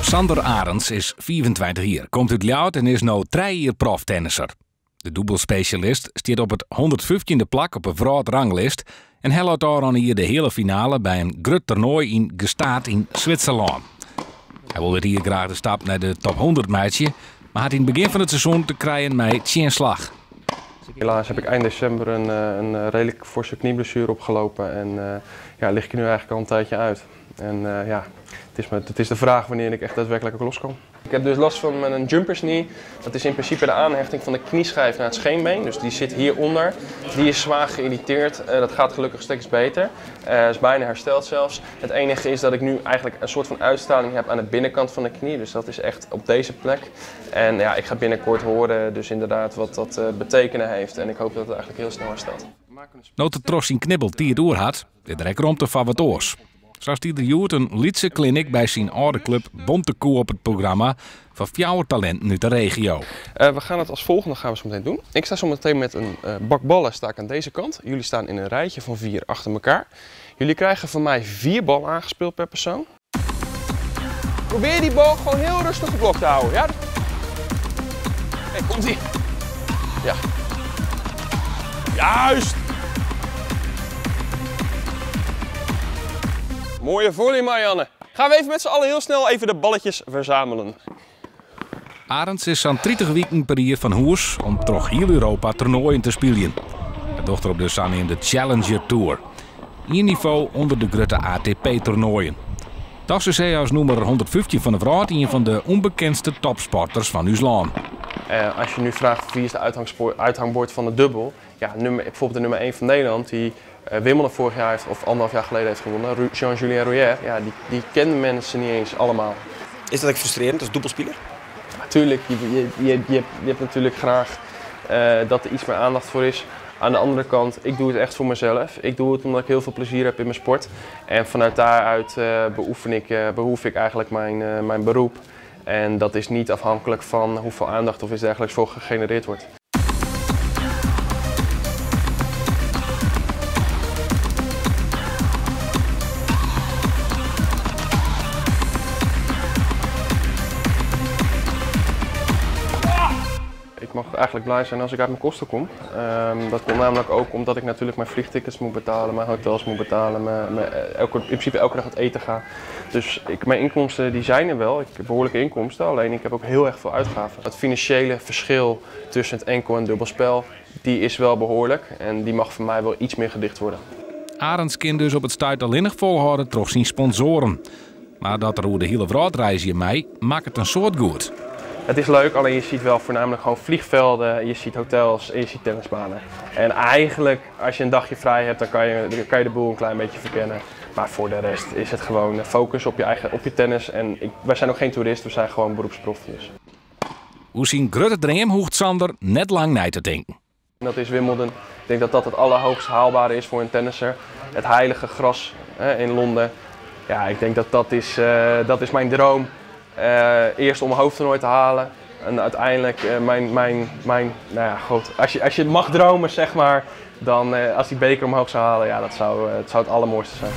Sander Arends is 24 jaar, komt uit Ljouwert en is nu 3 jaar proftennisser. De dubbelspecialist staat op het 115e plak op een vrouwenranglist en hij laat daar hier de hele finale bij een groot toernooi in Gstaad in Zwitserland. Hij wilde hier graag de stap naar de top 100 meisje, maar had in het begin van het seizoen te krijgen met 10 slag. Helaas heb ik eind december een redelijk forse knieblessure opgelopen en lig ik er nu eigenlijk al een tijdje uit. En het is de vraag wanneer ik echt daadwerkelijk ook los kan. Ik heb dus last van een jumpers knee. Dat is in principe de aanhechting van de knieschijf naar het scheenbeen. Dus die zit hieronder. Die is zwaar geïrriteerd. Dat gaat gelukkig steeds beter. Is bijna hersteld zelfs. Het enige is dat ik nu eigenlijk een soort van uitstraling heb aan de binnenkant van de knie. Dus dat is echt op deze plek. En ja, ik ga binnenkort horen dus inderdaad wat dat betekenen heeft. En ik hoop dat het eigenlijk heel snel herstelt. Nood de tros in knibbel die het door had, dit rek rond van wat oors. Zo is ieder jaar een Lietse kliniek bij zijn oude club Bonte Koe op het programma van jouw talenten uit de regio. We gaan het als volgende zo meteen doen. Ik sta zo meteen met een bak ballen sta ik aan deze kant. Jullie staan in een rijtje van 4 achter elkaar. Jullie krijgen van mij 4 ballen aangespeeld per persoon. Probeer die bal gewoon heel rustig geblokt te houden. Ja? Hey, komt-ie. Ja. Juist! Mooie volley, Marianne. Gaan we even met z'n allen heel snel even de balletjes verzamelen. Arends is zo'n 30 weken per jaar van Hoers om toch heel Europa toernooien te spelen. De dochter op de San in de Challenger Tour. Hier niveau onder de grote ATP-toernooien. Dat is hij als nummer 115 van de vrouw, een van de onbekendste topsporters van ons land. Als je nu vraagt wie is de uithangbord van de dubbel, ja, bijvoorbeeld de nummer 1 van Nederland, die Wimbledon vorig jaar heeft, of 1,5 jaar geleden heeft gewonnen, Jean-Julien Royer, ja, die kennen mensen niet eens allemaal. Is dat ook frustrerend als dubbelspeler? Natuurlijk, je hebt natuurlijk graag dat er iets meer aandacht voor is. Aan de andere kant, ik doe het echt voor mezelf. Ik doe het omdat ik heel veel plezier heb in mijn sport. En vanuit daaruit behoef ik eigenlijk mijn beroep. En dat is niet afhankelijk van hoeveel aandacht of iets dergelijks voor gegenereerd wordt. Ik mag eigenlijk blij zijn als ik uit mijn kosten kom. Dat komt namelijk ook omdat ik natuurlijk mijn vliegtickets moet betalen, mijn hotels moet betalen, in principe elke dag het eten ga. Dus mijn inkomsten die zijn er wel, ik heb behoorlijke inkomsten, alleen ik heb ook heel erg veel uitgaven. Het financiële verschil tussen het enkel en dubbelspel, die is wel behoorlijk en die mag voor mij wel iets meer gedicht worden. Arends kan dus op het stuit alleen volhouden trots zijn sponsoren. Maar dat er hoe de hele vrouwreis hier mee maakt het een soort goed. Het is leuk, alleen je ziet wel voornamelijk gewoon vliegvelden, je ziet hotels en je ziet tennisbanen. En eigenlijk, als je een dagje vrij hebt, dan kan je de boel een klein beetje verkennen. Maar voor de rest is het gewoon focus op je tennis. En wij zijn ook geen toeristen, we zijn gewoon beroepsprofi's. Hoe zien grote dream hoeft Sander net lang na te denken. Dat is Wimbledon. Ik denk dat dat het allerhoogst haalbare is voor een tennisser. Het heilige gras in Londen. Ja, ik denk dat is mijn droom. Eerst om een hoofdtoernooi te halen en uiteindelijk nou ja, goed. Als je mag dromen, zeg maar, dan als die beker omhoog zou halen, ja, dat zou het allermooiste zijn.